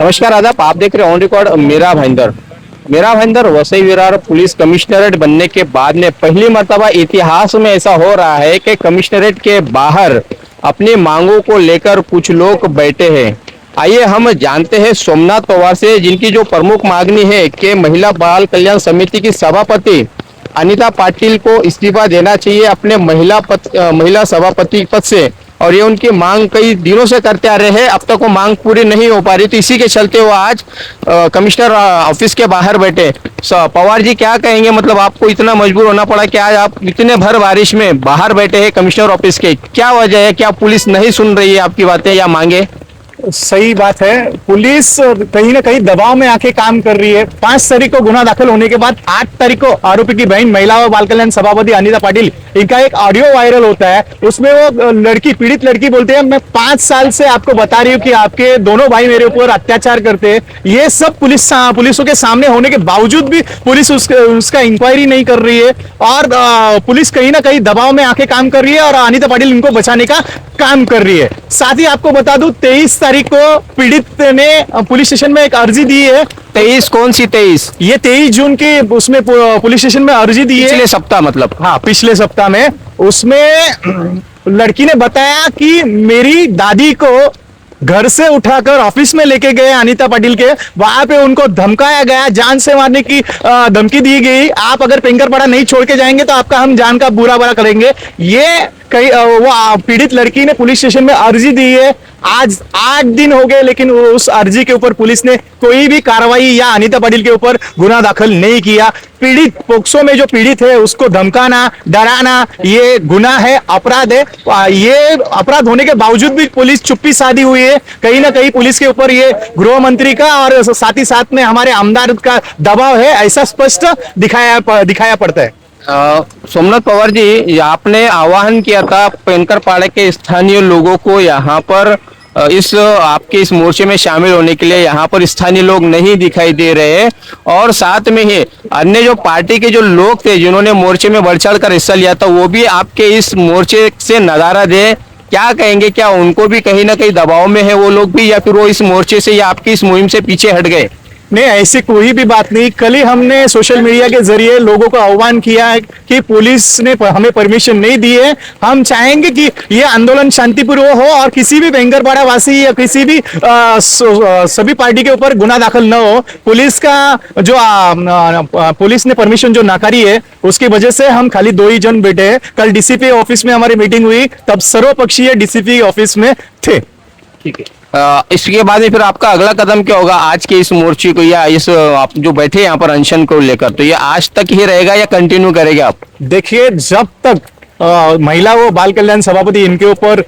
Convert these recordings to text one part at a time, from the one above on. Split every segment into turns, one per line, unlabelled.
नमस्कार आदाब, आप देख रहे हैं on record Meera Bhayander. Meera Bhayander Vasai Virar police commissionerate बनने के बाद में पहली मर्तबा इतिहास में ऐसा हो रहा है कि कमिश्नरेट के बाहर अपनी मांगों को लेकर कुछ लोग बैठे हैं। आइए हम जानते हैं सोमनाथ पवार से, जिनकी जो प्रमुख मांगनी है कि महिला बाल कल्याण समिति की सभापति अनीता पाटिल को इस्तीफा देना चाहिए अपने महिला सभापति पद से, और ये उनकी मांग कई दिनों से करते आ रहे हैं। अब तक वो मांग पूरी नहीं हो पा रही, तो इसी के चलते वो आज कमिश्नर ऑफिस के बाहर बैठे। पवार जी क्या कहेंगे, मतलब आपको इतना मजबूर होना पड़ा कि आज आप इतने भर बारिश में बाहर बैठे हैं कमिश्नर ऑफिस के, क्या वजह है? क्या पुलिस नहीं सुन रही है आपकी बातें या मांगे?
सही बात है, पुलिस कहीं ना कहीं दबाव में आके काम कर रही है। 5 तारीख को गुना दाखिल होने के बाद 8 तारीख को आरोपी की बहन महिला व बाल कल्याण सभापति अनीता पाटिल, इनका एक ऑडियो वायरल होता है। उसमें वो लड़की, पीड़ित लड़की बोलते हैं, मैं 5 साल से आपको बता रही हूँ कि आपके दोनों भाई मेरे ऊपर अत्याचार करते हैं। ये सब पुलिसों के सामने होने के बावजूद भी पुलिस उसका इंक्वायरी नहीं कर रही है, और पुलिस कहीं ना कहीं दबाव में आके काम कर रही है और अनीता पाटिल इनको बचाने का काम कर रही है। साथ ही आपको बता दूं, 23 तारीख को पीड़ित ने पुलिस स्टेशन में एक अर्जी दी है।
23 कौन सी 23?
ये 23 जून की उसमें पुलिस स्टेशन में अर्जी दी है,
पिछले सप्ताह मतलब।
हाँ, पिछले सप्ताह में। उसमें लड़की ने बताया कि मेरी दादी को घर से उठाकर ऑफिस में लेके गए अनीता पाटिल के, वहां पे उनको धमकाया गया, जान से मारने की धमकी दी गई। आप अगर पेंकरपाड़ा नहीं छोड़ के जाएंगे तो आपका हम जान का बुरा भला करेंगे। ये वो पीड़ित लड़की ने पुलिस स्टेशन में अर्जी दी है। आज 8 दिन हो गए, लेकिन उस अर्जी के ऊपर पुलिस ने कोई भी कार्रवाई या अनीता पाटिल के ऊपर गुना दाखिल नहीं किया। पीड़ित, पोक्सो में जो पीड़ित है उसको धमकाना, डराना, ये गुनाह है, अपराध है। ये अपराध होने के बावजूद भी पुलिस चुप्पी साधी हुई है। कहीं ना कहीं पुलिस के ऊपर ये गृह मंत्री का और साथ ही साथ में हमारे आमदार का दबाव है, ऐसा स्पष्ट दिखाया पड़ता है।
सोमनाथ पवार जी, आपने आह्वान किया था पेंकरपाड़ा के स्थानीय लोगों को यहाँ पर इस आपके इस मोर्चे में शामिल होने के लिए। यहाँ पर स्थानीय लोग नहीं दिखाई दे रहे हैं, और साथ में ही अन्य जो पार्टी के जो लोग थे जिन्होंने मोर्चे में बढ़ चढ़ कर हिस्सा लिया था, वो भी आपके इस मोर्चे से नजारा दे। क्या कहेंगे, क्या उनको भी कहीं ना कहीं दबाव में है वो लोग भी, या फिर वो इस मोर्चे से या आपकी इस मुहिम से पीछे हट गए?
नहीं, ऐसी कोई भी बात नहीं। कल ही हमने सोशल मीडिया के जरिए लोगों को आह्वान किया है कि पुलिस ने हमें परमिशन नहीं दी है। हम चाहेंगे कि ये आंदोलन शांतिपूर्ण हो और किसी भी पेंकरपाड़ा वासी या किसी भी सभी पार्टी के ऊपर गुना दाखिल न हो। पुलिस का जो पुलिस ने परमिशन जो नाकारी है, उसकी वजह से हम खाली 2 ही जन बैठे हैं। कल डीसीपी ऑफिस में हमारी मीटिंग हुई, तब सर्वपक्षीय डीसीपी ऑफिस में थे।
ठीक है, इसके बाद में फिर आपका अगला कदम क्या होगा आज के इस मोर्चे को, या इस आप जो बैठे यहाँ पर अनशन को लेकर, तो ये आज तक ही रहेगा या कंटिन्यू करेंगे आप?
देखिए, जब तक महिला व बाल कल्याण सभापति इनके ऊपर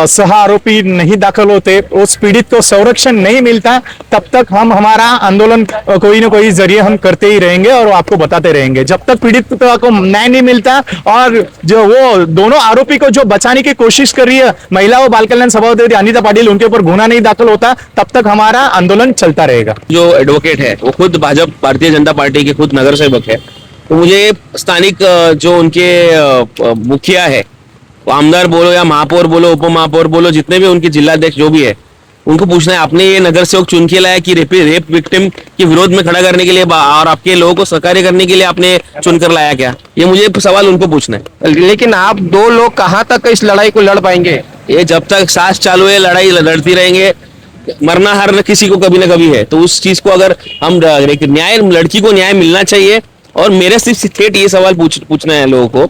सह आरोपी नहीं दाखिल होते, उस पीड़ित को संरक्षण नहीं मिलता, तब तक हम हमारा आंदोलन कोई ना कोई जरिए हम करते ही रहेंगे और आपको बताते रहेंगे। जब तक पीड़ित को न्याय नहीं मिलता और जो वो दोनों आरोपी को जो बचाने की कोशिश कर रही है महिला व बाल कल्याण सभापति अनीता पाटिल, उनके ऊपर गुना नहीं दाखिल होता, तब तक हमारा आंदोलन चलता रहेगा।
जो एडवोकेट है वो खुद भाजपा भारतीय जनता पार्टी के खुद नगर सेवक है, तो मुझे स्थानिक जो उनके मुखिया है, वो आमदार बोलो या महापौर बोलो, उप महापौर बोलो, जितने भी उनके जिलाध्यक्ष जो भी है, उनको पूछना है, आपने ये नगर सेवक चुन के लाया कि रेप विक्टिम के विरोध में खड़ा करने के लिए और आपके लोगों को सहकार्य करने के लिए आपने चुनकर लाया क्या? ये मुझे सवाल उनको पूछना है।
लेकिन आप 2 लोग कहाँ तक इस लड़ाई को लड़ पाएंगे?
ये जब तक सांस चालू है, लड़ाई लड़ती रहेंगे। मरना हर किसी को कभी ना कभी है, तो उस चीज को अगर हम न्याय, लड़की को न्याय मिलना चाहिए। और मेरे सिर्फ स्टेट ये सवाल पूछना है लोगों को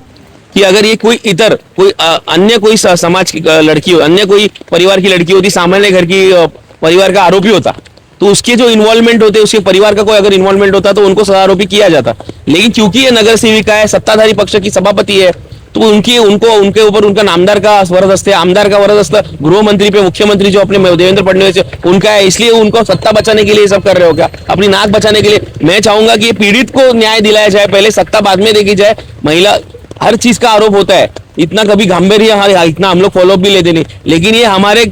कि अगर ये कोई इधर कोई अन्य कोई समाज की लड़की हो, अन्य कोई परिवार की लड़की होती, सामान्य घर की परिवार का आरोपी होता, तो उसके जो इन्वॉल्वमेंट होते, उसके परिवार का कोई अगर इन्वॉल्वमेंट होता तो उनको सह आरोपी किया जाता। लेकिन क्योंकि ये नगर सेविका है, सत्ताधारी पक्ष की सभापति है, तो उनके ऊपर उनका नामदार का वरदस्त है। आमदार का वरदस्त गृह मंत्री पे मुख्यमंत्री जो अपने देवेंद्र फडणवीस उनका है, इसलिए उनको सत्ता बचाने के लिए सब कर रहे हो क्या? अपनी नाक बचाने के लिए? मैं चाहूंगा कि पीड़ित को न्याय दिलाया जाए, पहले सत्ता बाद में देखी जाए। महिला, हर चीज का आरोप होता है, इतना कभी गांभीर्य इतना हम लोग फॉलोअप भी लेते नहीं, लेकिन ये हमारे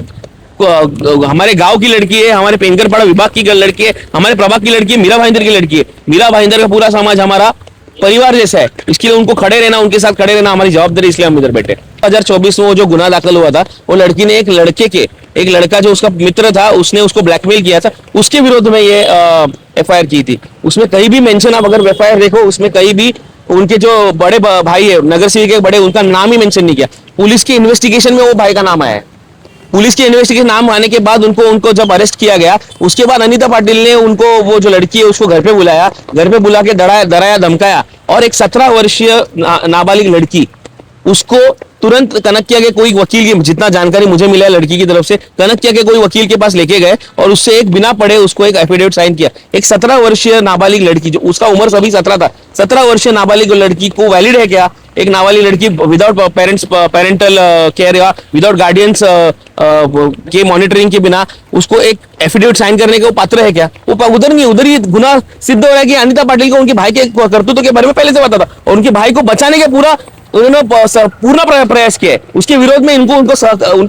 गांव की लड़की है, हमारे पेंकरपाड़ा विभाग की लड़की है, हमारे प्रभाग की लड़की है, मीरा भाईंदर की लड़की है। मीरा भाईंदर का पूरा समाज हमारा परिवार जैसा है, इसके लिए उनको खड़े रहना, उनके साथ खड़े रहना हमारी जवाबदारी, इसलिए हम इधर बैठे। 2024 में वो जो गुनाह दाखिल हुआ था, वो लड़की ने एक लड़का जो उसका मित्र था, उसने उसको ब्लैकमेल किया था, उसके विरोध में ये एफआईआर की थी। उसमें कहीं भी मेंशन, आप अगर एफआईआर देखो, उसमें कहीं भी उनके जो बड़े भाई है, नगर सेवक के बड़े, उनका नाम ही मेंशन नहीं किया। पुलिस की इन्वेस्टिगेशन में वो भाई का नाम आया है। पुलिस की इन्वेस्टिगेशन नाम आने के बाद उनको जब अरेस्ट किया गया, उसके बाद अनीता पाटिल ने उनको, वो जो लड़की है उसको घर पे बुलाया, घर पे बुला के डराया धमकाया, और एक 17 वर्षीय नाबालिग लड़की, उसको तुरंत कनक्किया के कोई वकील की, जितना जानकारी मुझे मिला है लड़की की तरफ से, कनक्किया के कोई वकील के पास लेके गए और उससे एक बिना पढ़े उसको एक एफिडेविट साइन किया। एक 17 वर्षीय नाबालिग लड़की, जो उसका उम्र सभी 17 था, 17 वर्षीय नाबालिग लड़की को वैलिड है क्या? एक नाबालिग लड़की विदाउट पेरेंटल केयर या विदाउट गार्डियंस के मॉनिटरिंग के बिना उसको एक एफिडेविट साइन करने के वो पात्र है क्या? वो उधर नहीं, उधर ही गुनाह सिद्ध हो रहा है कि अनीता पाटिल को उनके भाई के करतूतों के बारे में पहले से पता था, और उनके भाई को बचाने के उन्होंने पूर्ण प्रयास किया है। उसके विरोध में उनको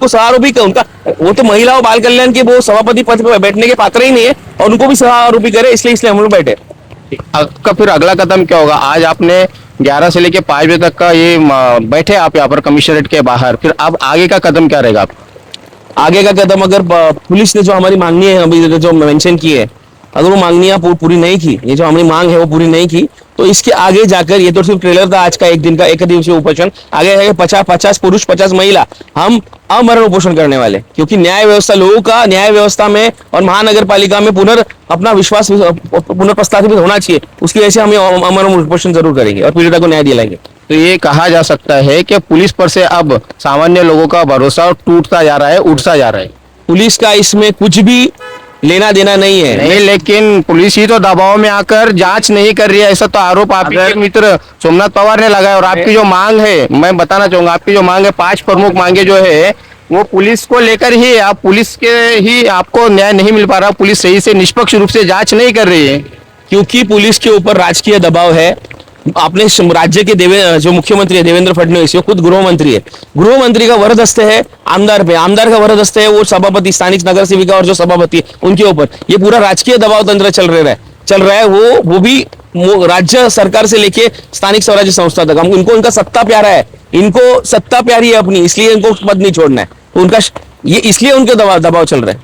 सहारोपी का, उनका, वो तो महिला और बाल कल्याण के वो सभापति पद पर बैठने के पात्र ही नहीं है, और उनको भी सहारोपी करे, इसलिए हम लोग बैठे।
आपका फिर अगला कदम क्या होगा? आज आपने 11 से लेके 5 बजे तक का ये बैठे आप यहाँ पर कमिश्नरेट के बाहर, फिर अब आगे का कदम क्या रहेगा?
आगे का कदम, अगर पुलिस ने जो हमारी मांगनी है अभी जो मेंशन की है, अगर वो मांगनियां पूरी नहीं की, ये जो हमारी मांग है वो पूरी नहीं की, तो इसके आगे जाकर, ये तो सिर्फ ट्रेलर था आज का, एक दिन का एक दिवसीय उपोषण, आगे है 50 पुरुष 50 महिला, हम अमरण उपोषण करने वाले, क्योंकि न्याय व्यवस्था, लोगों का न्याय व्यवस्था में और महानगर पालिका में अपना विश्वास पुनर्प्रस्थापित होना चाहिए। उसकी वजह से हम अमरण उपोषण जरूर करेंगे और पीड़िता को न्याय दिलाएंगे।
तो ये कहा जा सकता है कि पुलिस पर से अब सामान्य लोगों का भरोसा टूटता जा रहा है, उठता जा रहा है।
पुलिस का इसमें कुछ भी लेना देना नहीं है।
नहीं, लेकिन पुलिस ही तो दबाव में आकर जांच नहीं कर रही है, ऐसा तो आरोप आपके मित्र सोमनाथ पवार ने लगाया। और आपकी जो मांग है, मैं बताना चाहूंगा, आपकी जो मांग है, 5 प्रमुख मांगे जो है, वो पुलिस को लेकर ही, आप पुलिस के ही आपको न्याय नहीं मिल पा रहा, पुलिस सही से निष्पक्ष रूप से जांच नहीं कर रही है,
क्योंकि पुलिस के ऊपर राजकीय दबाव है। आपने राज्य के जो मुख्यमंत्री है देवेंद्र फडणवीस, वो खुद गृह मंत्री है, गृह मंत्री का वरदस्त है आमदार पे, आमदार का वरदस्त है वो सभापति, स्थानिक नगर सेविका और जो सभापति है उनके ऊपर। ये पूरा राजकीय दबाव तंत्र चल रहा है, वो भी राज्य सरकार से लेके स्थानिक स्वराज्य संस्था तक। हम उनको, उनका सत्ता प्यारा है, इनको सत्ता प्यारी है अपनी, इसलिए इनको पद नहीं छोड़ना है, तो उनका ये इसलिए उनके दबाव चल रहा है।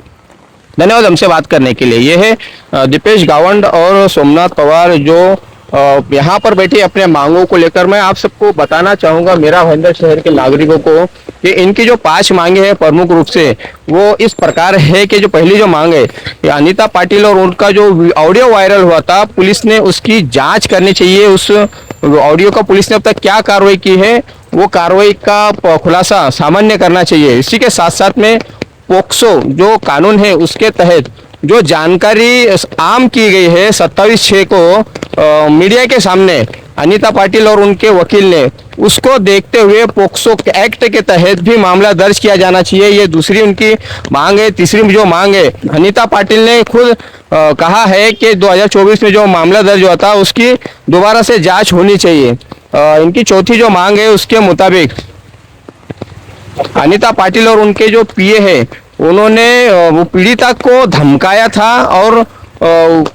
धन्यवाद हमसे बात करने के लिए। ये है दीपेश गावंड और सोमनाथ पवार जो यहाँ पर बैठे अपने मांगों को लेकर। मैं आप सबको बताना चाहूंगा, मेरा भाईंदर शहर के नागरिकों को, कि इनकी जो 5 मांगे हैं प्रमुख रूप से वो इस प्रकार है कि जो पहली जो मांग है, अनीता पाटिल और उनका जो ऑडियो वायरल हुआ था, पुलिस ने उसकी जांच करनी चाहिए। उस ऑडियो का पुलिस ने अब तक क्या कार्रवाई की है, वो कार्रवाई का खुलासा सामान्य करना चाहिए। इसी के साथ साथ में पोक्सो जो कानून है उसके तहत जो जानकारी आम की गई है 27/6 को मीडिया के सामने अनीता पाटिल और उनके वकील ने, उसको देखते हुए पोक्सो एक्ट के तहत भी मामला दर्ज किया जाना चाहिए। ये दूसरी उनकी मांग है। तीसरी जो मांग है, अनीता पाटिल ने खुद कहा है कि 2024 में जो मामला दर्ज हुआ था उसकी दोबारा से जांच होनी चाहिए। इनकी चौथी जो मांग है उसके मुताबिक अनीता पाटिल और उनके जो पीए है उन्होंने वो पीड़िता को धमकाया था और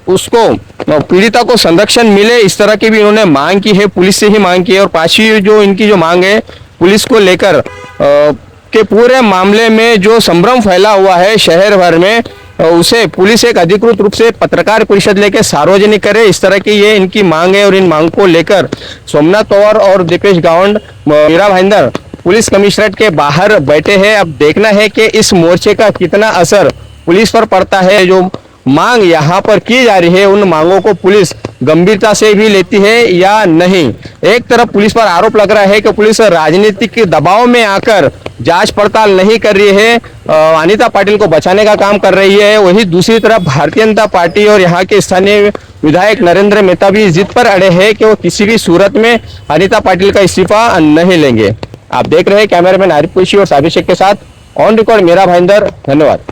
उसको पीड़िता को संरक्षण मिले, इस तरह की भी इन्होंने मांग की है, पुलिस से ही मांग की है। और 5वीं जो इनकी जो मांग है, पुलिस को लेकर के पूरे मामले में जो संभ्रम फैला हुआ है शहर भर में, उसे पुलिस एक अधिकृत रूप से पत्रकार परिषद लेकर सार्वजनिक करे, इस तरह की ये इनकी मांग है। और इन मांग को लेकर सोमनाथ पवार और दीपेश गावंड, मीरा भाईंदर पुलिस कमिश्नरेट के बाहर बैठे हैं। अब देखना है कि इस मोर्चे का कितना असर पुलिस पर पड़ता है। जो मांग यहाँ पर की जा रही है, उन मांगों को पुलिस गंभीरता से भी लेती है या नहीं। एक तरफ पुलिस पर आरोप लग रहा है कि पुलिस राजनीतिक दबाव में आकर जांच पड़ताल नहीं कर रही है, अनीता पाटिल को बचाने का काम कर रही है। वही दूसरी तरफ भारतीय जनता पार्टी और यहाँ के स्थानीय विधायक नरेंद्र मेहता भी जिद पर अड़े हैं कि वो किसी भी सूरत में अनीता पाटिल का इस्तीफा नहीं लेंगे। आप देख रहे हैं कैमरामैन आरिफ कुरैशी और साबिर शेख के साथ ऑन रिकॉर्ड मेरा भाईंदर। धन्यवाद।